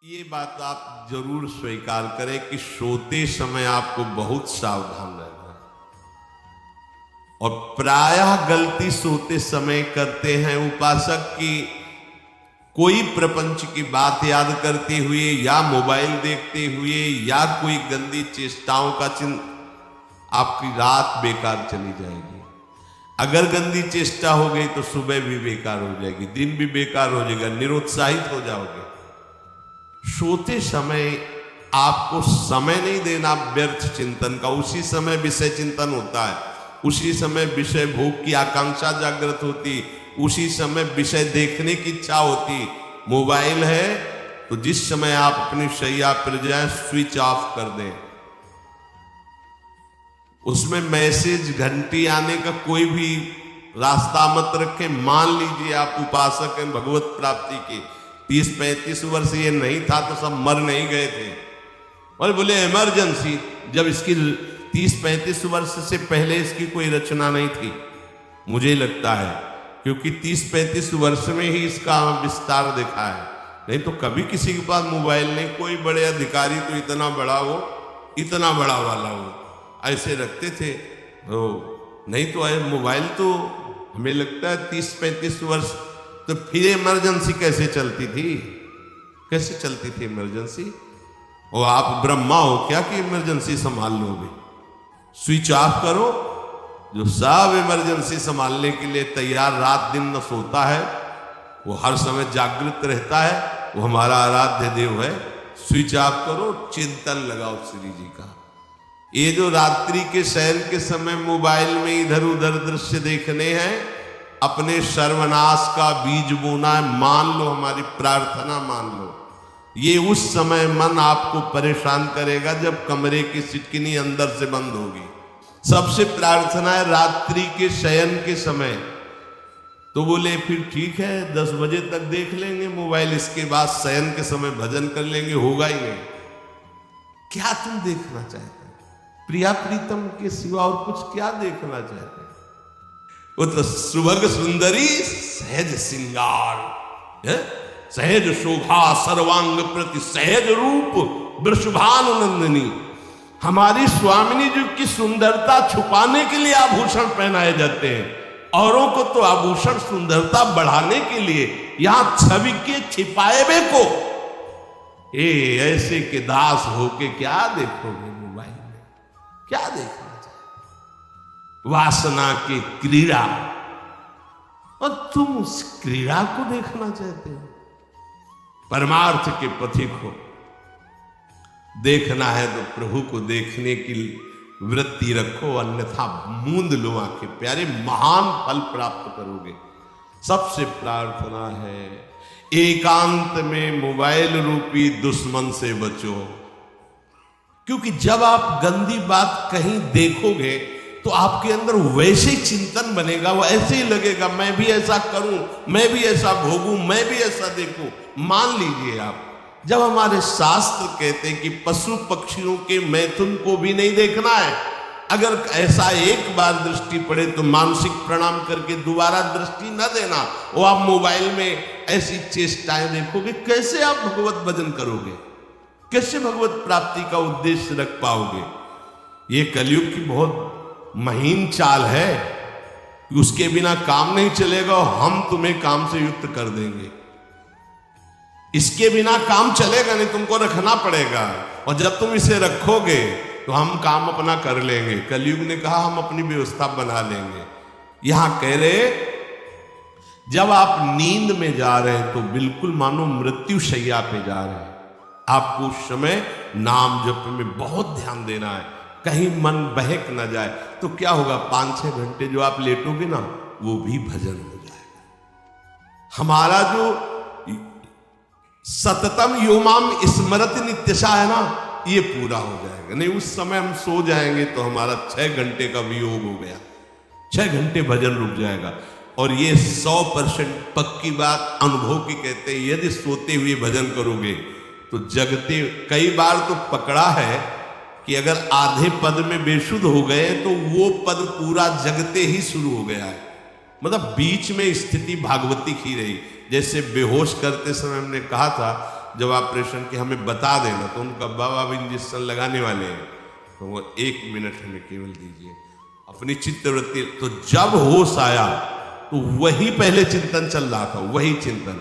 ये बात आप जरूर स्वीकार करें कि सोते समय आपको बहुत सावधान रहना है। और प्रायः गलती सोते समय करते हैं उपासक की कोई प्रपंच की बात याद करते हुए या मोबाइल देखते हुए या कोई गंदी चेष्टाओं का चिन्ह आपकी रात बेकार चली जाएगी। अगर गंदी चेष्टा हो गई तो सुबह भी बेकार हो जाएगी, दिन भी बेकार हो जाएगा, निरुत्साहित हो जाओगे। सोते समय आपको समय नहीं देना व्यर्थ चिंतन का। उसी समय विषय चिंतन होता है, उसी समय विषय भोग की आकांक्षा जागृत होती, उसी समय विषय देखने की इच्छा होती। मोबाइल है तो जिस समय आप अपनी शैया पर जाए स्विच ऑफ कर दें। उसमें मैसेज घंटी आने का कोई भी रास्ता मत रखें। मान लीजिए आप उपासक हैं भगवत प्राप्ति के, 30-35 वर्ष ये नहीं था तो सब मर नहीं गए थे। और बोले इमरजेंसी, जब इसकी 30-35 वर्ष से पहले इसकी कोई रचना नहीं थी, मुझे लगता है, क्योंकि 30-35 वर्ष में ही इसका विस्तार देखा है। नहीं तो कभी किसी के पास मोबाइल नहीं। कोई बड़े अधिकारी तो इतना बड़ा हो, इतना बड़ा वाला हो, ऐसे रखते थे। तो नहीं तो मोबाइल तो हमें लगता है 30-35 वर्ष। तो फिर इमरजेंसी कैसे चलती थी? कैसे चलती थी इमरजेंसी? और आप ब्रह्मा हो क्या कि इमरजेंसी संभाल लोगे? स्विच ऑफ करो। जो सब इमरजेंसी संभालने के लिए तैयार, रात दिन न सोता है, वो हर समय जागृत रहता है, वो हमारा आराध्य देव है। स्विच ऑफ करो, चिंतन लगाओ श्री जी का। ये जो रात्रि के शयन के समय मोबाइल में इधर उधर दृश्य देखने हैं, अपने सर्वनाश का बीज बोना है। मान लो, हमारी प्रार्थना मान लो। ये उस समय मन आपको परेशान करेगा जब कमरे की सिटकिनी अंदर से बंद होगी। सबसे प्रार्थना है रात्रि के शयन के समय। तो बोले फिर ठीक है 10 बजे तक देख लेंगे मोबाइल, इसके बाद शयन के समय भजन कर लेंगे, होगा ही नहीं। क्या तुम देखना चाहते हैं? प्रिया प्रीतम के सिवा और कुछ क्या देखना चाहते हैं? वो तो सुभग सुंदरी सहज सिंगार, सहज शोभा सर्वांग प्रति सहज रूप वृषभानुनंदिनी। हमारी स्वामिनी जी की सुंदरता छुपाने के लिए आभूषण पहनाए जाते हैं, औरों को तो आभूषण सुंदरता बढ़ाने के लिए। यहां छवि के छिपाए बे को ऐसे के दास होके क्या देखोगे मोबाइल में? क्या देखना चाहिए? वासना की क्रीड़ा, और तुम उस क्रीड़ा को देखना चाहते हो? परमार्थ के पथिक हो। देखना है तो प्रभु को देखने की वृत्ति रखो, अन्यथा मूंद लो आंखें। प्यारे, महान फल प्राप्त करोगे। सबसे प्रार्थना है एकांत में मोबाइल रूपी दुश्मन से बचो। क्योंकि जब आप गंदी बात कहीं देखोगे तो आपके अंदर वैसे चिंतन बनेगा, वो ऐसे ही लगेगा मैं भी ऐसा करूं, मैं भी ऐसा भोगूं, मैं भी ऐसा देखूं। मान लीजिए आप, जब हमारे शास्त्र कहते हैं कि पशु पक्षियों के मैथुन को भी नहीं देखना है, अगर ऐसा एक बार दृष्टि पड़े तो मानसिक प्रणाम करके दोबारा दृष्टि न देना। वो आप मोबाइल में ऐसी चेष्टाएं देखोगे, कैसे आप भगवत भजन करोगे? कैसे भगवत प्राप्ति का उद्देश्य रख पाओगे? ये कलयुग की बहुत महीन चाल है, उसके बिना काम नहीं चलेगा। हम तुम्हें काम से युक्त कर देंगे, इसके बिना काम चलेगा नहीं, तुमको रखना पड़ेगा। और जब तुम इसे रखोगे तो हम काम अपना कर लेंगे। कलयुग ने कहा हम अपनी व्यवस्था बना लेंगे। यहां कह रहे, जब आप नींद में जा रहे हैं तो बिल्कुल मानो मृत्यु शैया पे जा रहे हैं, आपको उस समय नाम जप में बहुत ध्यान देना है, कहीं मन बहक न जाए। तो क्या होगा, 5-6 घंटे जो आप लेटोगे ना, वो भी भजन हो जाएगा। हमारा जो सततम योमाम स्मरति नित्यशा है ना, ये पूरा हो जाएगा। नहीं, उस समय हम सो जाएंगे तो हमारा 6 घंटे का वियोग हो गया, 6 घंटे भजन रुक जाएगा। और ये 100% पक्की बात अनुभव की कहते हैं। यदि सोते हुए भजन करोगे तो जगते, कई बार तो पकड़ा है कि अगर आधे पद में बेसुध हो गए तो वो पद पूरा जगते ही शुरू हो गया है। मतलब बीच में स्थिति भागवती की रही। जैसे बेहोश करते समय हमने कहा था, जब ऑपरेशन के हमें बता देना, तो उनका बाबा भी इंजेक्शन लगाने वाले हैं, तो वो 1 मिनट हमें केवल दीजिए अपनी चित्तवृत्ति। तो जब होश आया तो वही पहले चिंतन चल रहा था, वही चिंतन।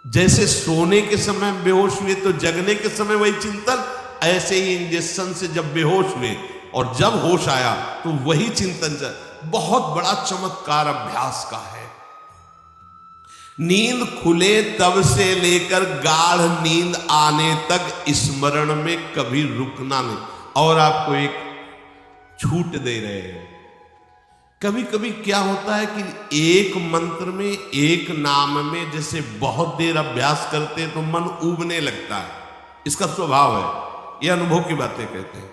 जैसे सोने के समय बेहोश हुए तो जगने के समय वही चिंतन, ऐसे ही इंजेक्शन से जब बेहोश हुए और जब होश आया तो वही चिंतन चल। बहुत बड़ा चमत्कार अभ्यास का है। नींद खुले तब से लेकर गाढ़ नींद आने तक स्मरण में कभी रुकना नहीं। और आपको एक छूट दे रहे हैं। कभी कभी क्या होता है कि एक मंत्र में, एक नाम में जैसे बहुत देर अभ्यास करते हैं तो मन ऊबने लगता है। इसका स्वभाव है, ये अनुभव की बातें कहते हैं।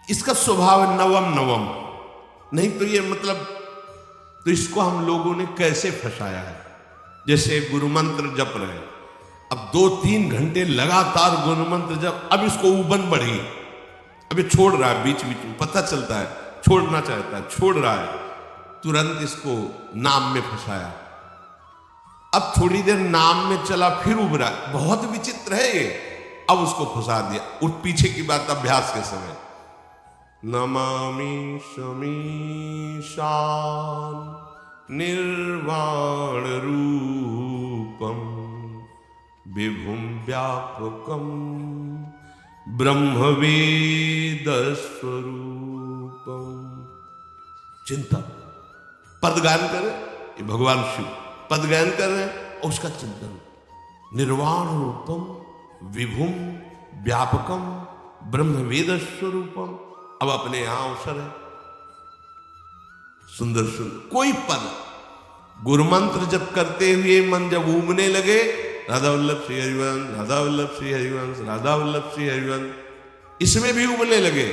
इसका स्वभाव है नवम नवम, नहीं तो ये मतलब, तो इसको हम लोगों ने कैसे फंसाया है। जैसे गुरु मंत्र जप रहे, अब 2-3 घंटे लगातार गुरु मंत्र जप, अब इसको ऊबन बढ़ी, अब ये छोड़ रहा है, बीच बीच में पता चलता है छोड़ना चाहता है, छोड़ रहा है, तुरंत इसको नाम में फंसाया। अब थोड़ी देर नाम में चला, फिर उब रहा है, बहुत विचित्र है ये। अब उसको फंसा दिया। उस पीछे की बात अभ्यास के समय, नमामि शमीशान निर्वाण रूपम विभुम व्यापकम ब्रह्मवेद स्वरूपम। चिंतन, पदगान कर रहे, ये भगवान शिव पदगान कर रहे हैं और उसका चिंतन। निर्वाण रूपम विभुम व्यापकम ब्रह्मवेद स्वरूपम। अब अपने यहां अवसर है, सुंदर सुंदर कोई पद गुरु मंत्र जब करते हुए मन जब ऊबने लगे, राधा वल्लभ श्री हरिवंश, राधा वल्लभ श्री हरिवंश, राधा वल्लभ श्री हरिवंश, इसमें भी उबलने लगे।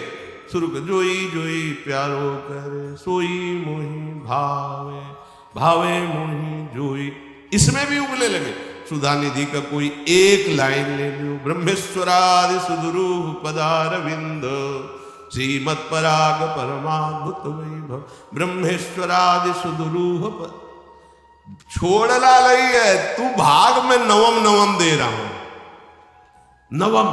शुरू कर, जोई जोई प्यारो करे सोई मोही भावे, भावे मोही जोई, इसमें भी उबलने लगे। सुधा निधि का कोई एक लाइन ले लो, ब्रह्मेश्वरादि सुदुरूह पदारविंद श्रीमत् पराग परमाद्भुत वैभव, ब्रह्मेश्वरादि सुदुरूह पद। छोड़ ला रही है तू, भाग में नवम नवम दे रहा हूं, नवम।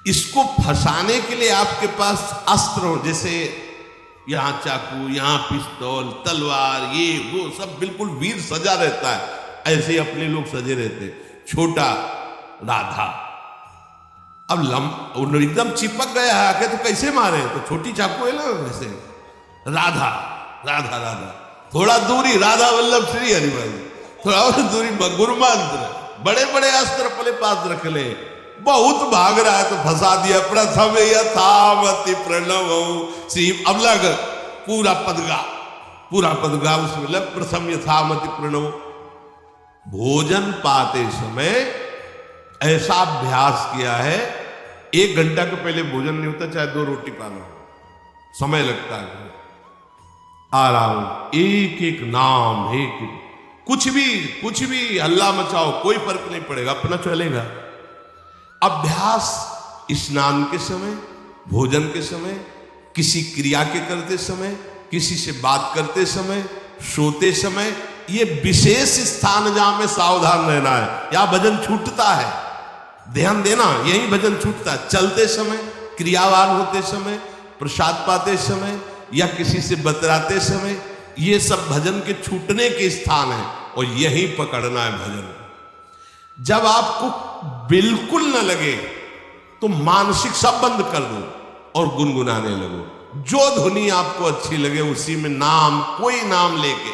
इसको फंसाने के लिए आपके पास अस्त्र हो, जैसे यहां चाकू, यहां पिस्तौल, तलवार, ये वो सब बिल्कुल वीर सजा रहता है, ऐसे ही अपने लोग सजे रहते। छोटा राधा, अब एकदम चिपक गया है आके, तो कैसे मारे, तो छोटी चाकू है ना वैसे। राधा राधा राधा, थोड़ा दूरी राधा वल्लभ श्री हरिवंश, थोड़ा और दूरी गुरु मंत्र, बड़े बड़े अस्त्र अपने पास रख ले। बहुत भाग रहा है तो फंसा दिया। प्रथम यथावति प्रणव श्री, अब लग पूरा पदगा, पूरा पदगा उसमें लग, प्रथम यथावति प्रणव। भोजन पाते समय ऐसा अभ्यास किया है, 1 घंटा के पहले भोजन नहीं होता, चाहे 2 रोटी पाना, समय लगता है। आराम, एक एक नाम, एक कुछ भी हल्ला मचाओ, कोई फर्क नहीं पड़ेगा, अपना चलेगा। अभ्यास स्नान के समय, भोजन के समय, किसी क्रिया के करते समय, किसी से बात करते समय, सोते समय, ये विशेष स्थान जहां में सावधान रहना है। या भजन छूटता है, ध्यान देना, यही भजन छूटता है। चलते समय, क्रियावान होते समय, प्रसाद पाते समय या किसी से बतराते समय, ये सब भजन के छूटने के स्थान है और यही पकड़ना है भजन। जब आपको बिल्कुल न लगे तो मानसिक सब बंद कर दो और गुनगुनाने लगो। जो धुनी आपको अच्छी लगे उसी में नाम, कोई नाम लेके,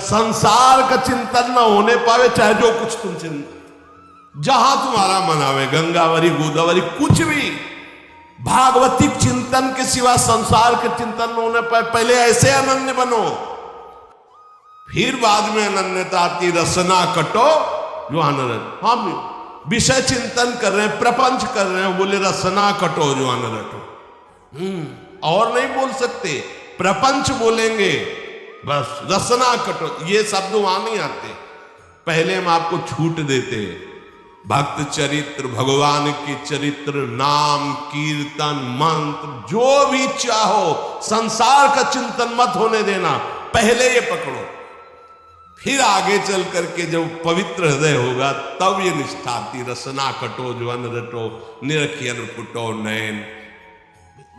संसार का चिंतन न होने पावे, चाहे जो कुछ तुम चिंतन, जहां तुम्हारा मन आवे, गंगावरी गोदावरी, कुछ भी, भागवतिक चिंतन के सिवा संसार के चिंतन न होने पाए। पहले ऐसे अनन्य बनो, फिर बाद में अनन्यता आती। रसना कटो जो अनरट, हम विषय चिंतन कर रहे हैं, प्रपंच कर रहे हैं, बोले रसना कटो जो अनरटो। और नहीं बोल सकते, प्रपंच बोलेंगे बस, रसना कटो, ये शब्द वहां नहीं आते। पहले हम आपको छूट देते, भक्त चरित्र, भगवान के चरित्र, नाम, कीर्तन, मंत्र, जो भी चाहो, संसार का चिंतन मत होने देना, पहले ये पकड़ो। फिर आगे चल करके जब पवित्र हृदय होगा तब ये निष्ठा आती। रसना कटो जो अन रटो निरखियन फुटो नयन।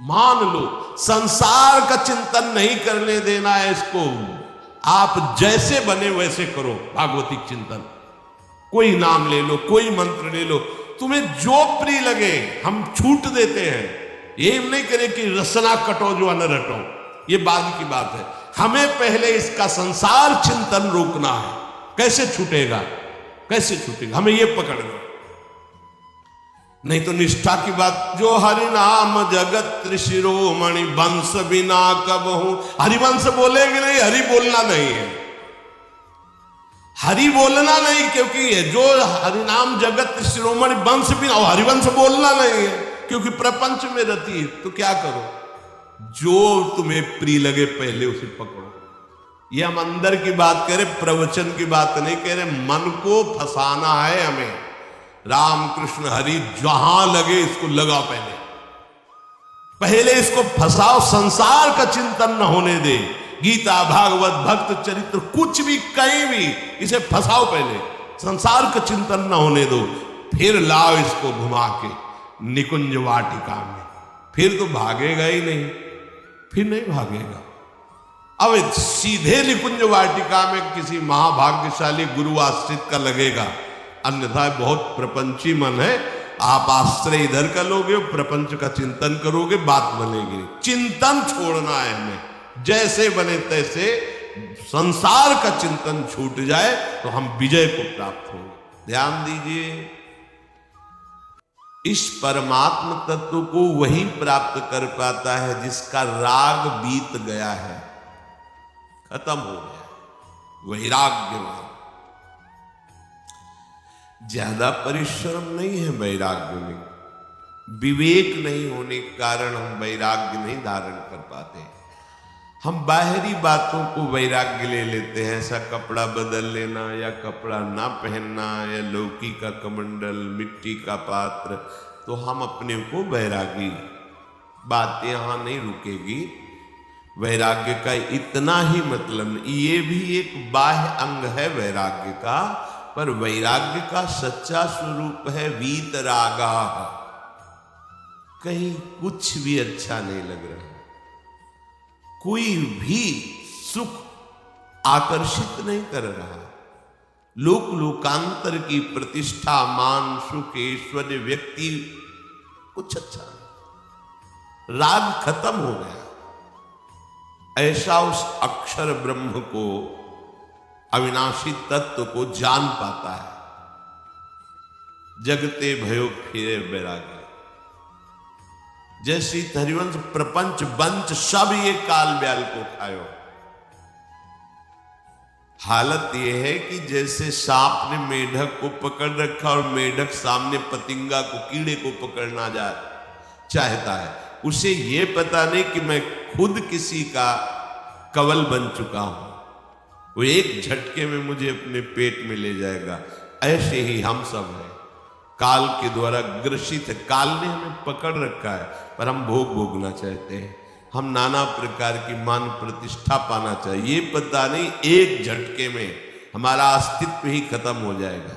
मान लो संसार का चिंतन नहीं करने देना है इसको। आप जैसे बने वैसे करो भागवतिक चिंतन। कोई नाम ले लो, कोई मंत्र ले लो, तुम्हें जो प्रिय लगे। हम छूट देते हैं, ये नहीं करें कि रसना कटो जो अन रटो, ये बाद की बात है। हमें पहले इसका संसार चिंतन रोकना है। कैसे छूटेगा, कैसे छूटेगा, हमें ये पकड़ना। नहीं तो निष्ठा की बात, जो हरि नाम जगत शिरोमणि वंश बिना कबहू। हरिवंश बोलेंगे नहीं, हरि बोलना नहीं है, हरि बोलना नहीं, क्योंकि जो हरिनाम जगत शिरोमणि वंश बिना, और हरिवंश बोलना नहीं है क्योंकि प्रपंच में रहती है। तो क्या करो, जो तुम्हें प्रिय लगे पहले उसे पकड़ो। ये हम अंदर की बात करें, प्रवचन की बात नहीं कह रहे। मन को फंसाना है हमें। राम कृष्ण हरि जहां लगे इसको लगा, पहले इसको फंसाओ। संसार का चिंतन न होने दे। गीता भागवत भक्त चरित्र कुछ भी कहीं भी इसे फंसाओ, पहले संसार का चिंतन न होने दो। फिर लाओ इसको घुमा के निकुंज वाटिका में, फिर तो भागेगा ही नहीं, फिर नहीं भागेगा। अब सीधे निकुंज वाटिका में किसी महाभाग्यशाली गुरु आश्रित का लगेगा, अन्यथा बहुत प्रपंची मन है। आप आश्रय इधर का लोगे, प्रपंच का चिंतन करोगे, बात बनेगी। चिंतन छोड़ना है हमें, जैसे बने तैसे संसार का चिंतन छूट जाए तो हम विजय को प्राप्त होंगे। ध्यान दीजिए, इस परमात्म तत्व को वही प्राप्त कर पाता है जिसका राग बीत गया है, खत्म हो गया, वैराग्यवान। ज्यादा परिश्रम नहीं है वैराग्य में। विवेक नहीं होने के कारण हम वैराग्य नहीं धारण कर पाते। हम बाहरी बातों को वैराग्य ले लेते हैं, ऐसा कपड़ा बदल लेना, या कपड़ा ना पहनना, या लौकी का कमंडल, मिट्टी का पात्र, तो हम अपने को वैरागी। बात यहां नहीं रुकेगी। वैराग्य का इतना ही मतलब, ये भी एक बाह्य अंग है वैराग्य का, पर वैराग्य का सच्चा स्वरूप है वीतरागा। कहीं कुछ भी अच्छा नहीं लग रहा, कोई भी सुख आकर्षित नहीं कर रहा। लोक लोकांतर की प्रतिष्ठा, मान, सुख, ऐश्वर्य, व्यक्ति कुछ अच्छा नहीं, राग खत्म हो गया। ऐसा उस अक्षर ब्रह्म को, अविनाशी तत्व को जान पाता है। जगते भयो फिरे वैराग्य। जैसी हरिवंश प्रपंच बंच सब ये काल ब्याल को खायो। हालत यह है कि जैसे सांप ने मेढक को पकड़ रखा और मेढक सामने पतिंगा को, कीड़े को पकड़ना चाहता है। उसे ये पता नहीं कि मैं खुद किसी का कवल बन चुका हूं, वो एक झटके में मुझे अपने पेट में ले जाएगा। ऐसे ही हम सब हैं, काल के द्वारा ग्रसित है। काल ने हमें पकड़ रखा है, पर हम भोग भोगना चाहते हैं। हम नाना प्रकार की मान प्रतिष्ठा पाना चाहिए। ये पता नहीं एक झटके में हमारा अस्तित्व ही खत्म हो जाएगा।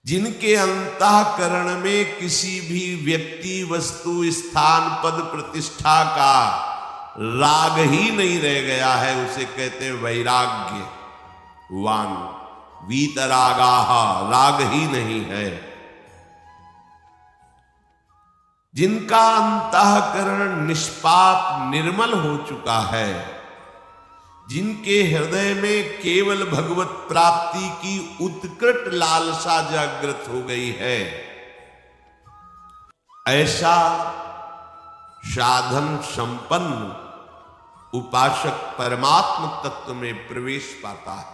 जिनके अंतःकरण में किसी भी व्यक्ति, वस्तु, स्थान, पद, प्रतिष्ठा का राग ही नहीं रह गया है, उसे कहते हैं वैराग्यवान। वीतरागाः, राग ही नहीं है। जिनका अंतःकरण निष्पाप निर्मल हो चुका है, जिनके हृदय में केवल भगवत प्राप्ति की उत्कट लालसा जागृत हो गई है, ऐसा साधन संपन्न उपासक परमात्म तत्व में प्रवेश पाता है।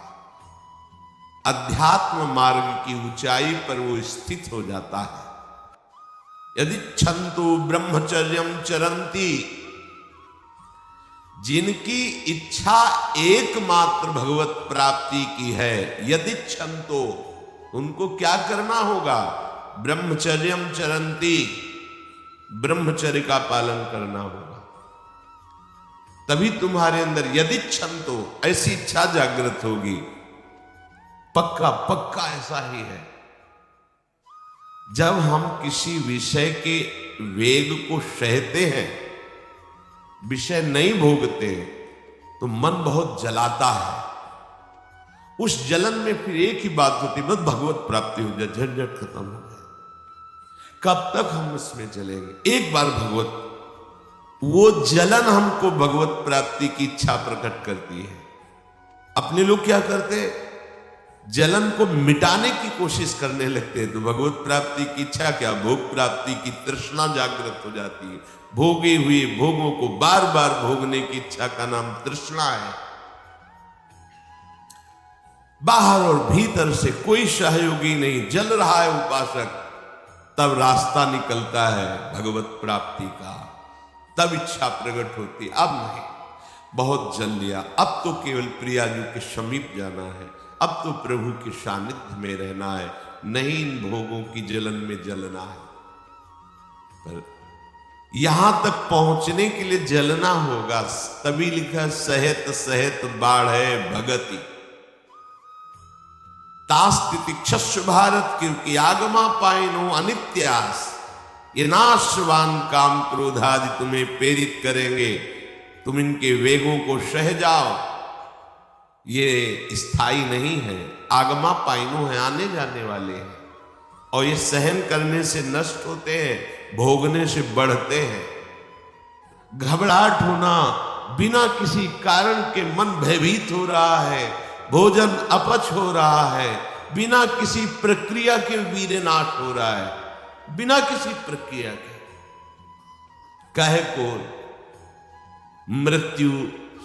अध्यात्म मार्ग की ऊंचाई पर वो स्थित हो जाता है। यदि छंतु ब्रह्मचर्यम चरंती, जिनकी इच्छा एकमात्र भगवत प्राप्ति की है, यदि छंतो, उनको क्या करना होगा? ब्रह्मचर्यम चरंती, ब्रह्मचर्य का पालन करना होगा। तभी तुम्हारे अंदर यदि क्षण तो ऐसी इच्छा जागृत होगी। पक्का पक्का ऐसा ही है। जब हम किसी विषय के वेग को सहते हैं, विषय नहीं भोगते, तो मन बहुत जलाता है। उस जलन में फिर एक ही बात होती, बस भगवत प्राप्ति हो जाए, झंझट खत्म हो जाए। कब तक हम इसमें चलेंगे? एक बार भगवत, वो जलन हमको भगवत प्राप्ति की इच्छा प्रकट करती है। अपने लोग क्या करते, जलन को मिटाने की कोशिश करने लगते हैं, तो भगवत प्राप्ति की इच्छा क्या, भोग प्राप्ति की तृष्णा जागृत हो जाती है। भोगे हुए भोगों को बार बार भोगने की इच्छा का नाम तृष्णा है। बाहर और भीतर से कोई सहयोगी नहीं, जल रहा है उपासक, तब रास्ता निकलता है भगवत प्राप्ति का, तब इच्छा प्रकट होती। अब नहीं, बहुत जल लिया, अब तो केवल प्रिया जी के समीप जाना है, अब तो प्रभु के सानिध्य में रहना है, नहीं इन भोगों की जलन में जलना है। पर यहां तक पहुंचने के लिए जलना होगा, तभी लिखा सहित सहित बाढ़े भगति तास्तिति क्षस्व भारत, क्योंकि आगमा पाइनो अनित्यास, ये नाशवान काम क्रोधादि तुम्हें प्रेरित करेंगे, तुम इनके वेगों को सह जाओ, ये स्थायी नहीं है। आगमा पाइनो है, आने जाने वाले हैं, और ये सहन करने से नष्ट होते हैं, भोगने से बढ़ते हैं। घबराहट होना, बिना किसी कारण के मन भयभीत हो रहा है, भोजन अपच हो रहा है, बिना किसी प्रक्रिया के वीरनाश हो रहा है, बिना किसी प्रक्रिया के। कहे को मृत्यु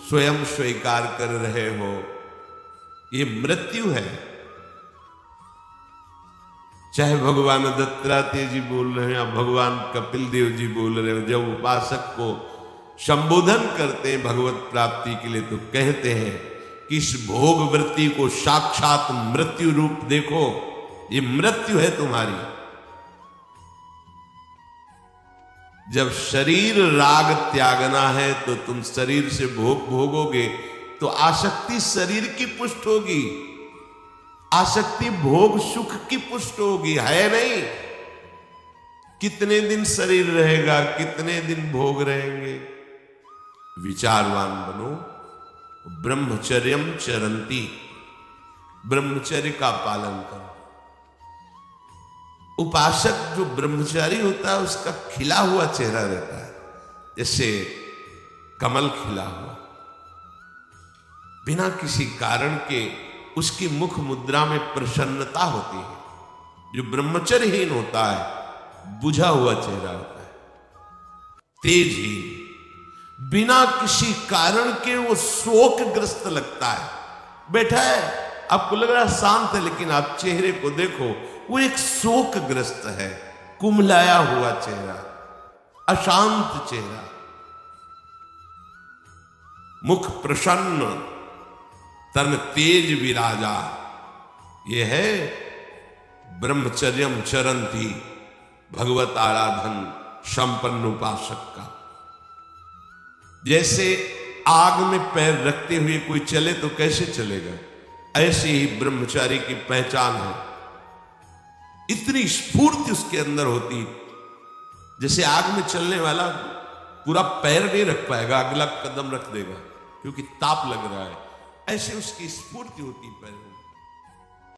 स्वयं स्वीकार कर रहे हो, ये मृत्यु है। चाहे भगवान दत्तात्रेय जी बोल रहे हैं या भगवान कपिल देव जी बोल रहे हो, जब उपासक को संबोधन करते हैं भगवत प्राप्ति के लिए, तो कहते हैं कि इस भोग वृत्ति को साक्षात मृत्यु रूप देखो, ये मृत्यु है तुम्हारी। जब शरीर राग त्यागना है, तो तुम शरीर से भोग भोगोगे, तो आसक्ति शरीर की पुष्ट होगी, आसक्ति भोग सुख की पुष्ट होगी, है नहीं। कितने दिन शरीर रहेगा, कितने दिन भोग रहेंगे। विचारवान बनो, ब्रह्मचर्यम चरंती, ब्रह्मचर्य का पालन करो। उपासक जो ब्रह्मचारी होता है, उसका खिला हुआ चेहरा रहता है, जैसे कमल खिला हुआ, बिना किसी कारण के उसकी मुख मुद्रा में प्रसन्नता होती है। जो ब्रह्मचर्यहीन होता है, बुझा हुआ चेहरा होता है, तेजहीन, बिना किसी कारण के वो शोकग्रस्त लगता है। बैठा है, आपको लग रहा है शांत है, लेकिन आप चेहरे को देखो, वो एक शोकग्रस्त है, कुम्हलाया हुआ चेहरा, अशांत चेहरा। मुख प्रसन्न, तन तेज विराजा, ये है ब्रह्मचर्यम चरंती, भगवत आराधन संपन्न उपासक का। जैसे आग में पैर रखते हुए कोई चले तो कैसे चलेगा, ऐसे ही ब्रह्मचारी की पहचान है। इतनी स्फूर्ति उसके अंदर होती, जैसे आग में चलने वाला पूरा पैर नहीं रख पाएगा, अगला कदम रख देगा क्योंकि ताप लग रहा है, ऐसे उसकी स्फूर्ति होती पैर में।